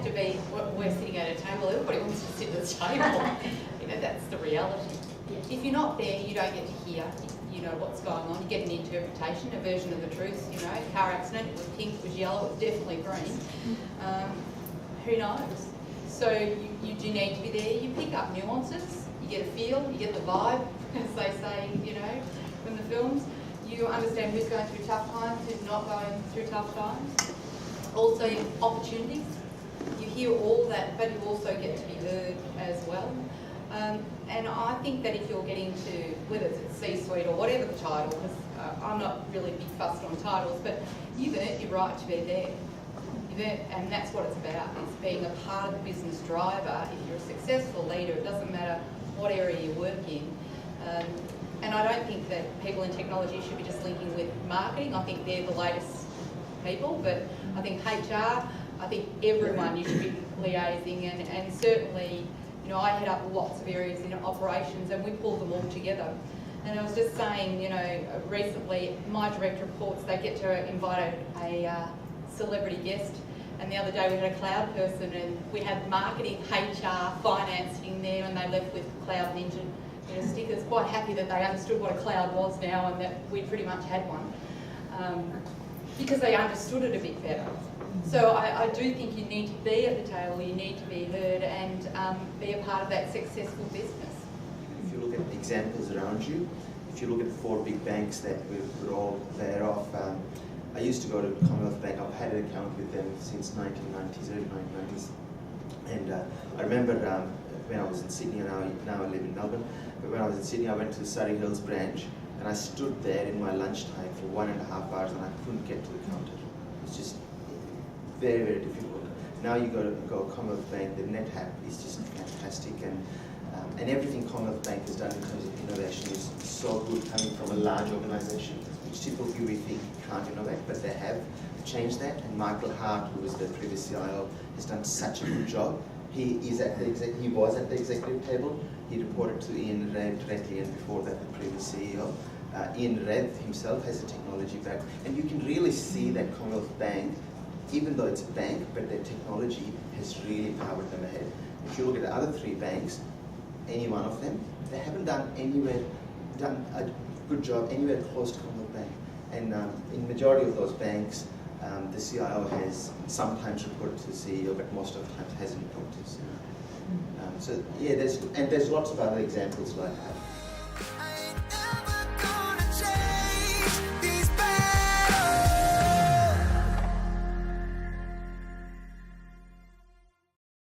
have to be, we're sitting at a table, everybody wants to sit at the table. You know, that's the reality. If you're not there, you don't get to hear, you know, what's going on. You get an interpretation, a version of the truth, you know. Car accident, it was pink, it was yellow, it was definitely green. Who knows? So you do need to be there. You pick up nuances, you get a feel, you get the vibe, as they say, you know, from the films. You understand who's going through tough times, who's not going through tough times. Also, opportunities. You hear all that, but you also get to be heard as well. And I think that if you're getting to, whether it's C-suite or whatever the title, because I'm not really big fussed on titles, but you've earned your right to be there. And that's what it's about, is being a part of the business driver. If you're a successful leader, it doesn't matter what area you work in. And I don't think that people in technology should be just linking with marketing. I think they're the latest people, but I think HR, I think everyone you should be liaising, and certainly, you know, I head up lots of areas in operations and we pull them all together. And I was just saying, you know, recently my direct reports, they get to invite a celebrity guest, and the other day we had a cloud person and we had marketing, HR, finance in there, and they left with Cloud Ninja, you know, stickers, quite happy that they understood what a cloud was now and that we pretty much had one, because they understood it a bit better. So I do think you need to be at the table, you need to be heard, and be a part of that successful business. If you look at the examples around you, if you look at the 4 big banks that we're all aware of, I used to go to Commonwealth Bank. I've had an account with them since 1990s, early 1990s. And I remember when I was in Sydney, and now I live in Melbourne, but when I was in Sydney, I went to the Surrey Hills branch, and I stood there in my lunchtime for 1.5 hours, and I couldn't get to the counter. It's just very, very difficult. Now you go Commonwealth Bank, the NetApp is just fantastic, and everything Commonwealth Bank has done in terms of innovation is so good, coming from a large organisation, which typically we think can't innovate, but they have changed that. And Michael Hart, who was the previous CIO, has done such a good job. He was at the executive table. He reported to Ian Rev directly, and before that, the previous CEO. Ian Rev himself has a technology background, and you can really see that Commonwealth Bank, even though it's a bank, but their technology has really powered them ahead. If you look at the other 3 banks, any one of them, they haven't done a good job anywhere close to Commonwealth Bank. And in majority of those banks, the CIO has sometimes reported to the CEO, but most of the time hasn't reported to the CEO. So yeah, there's lots of other examples like that.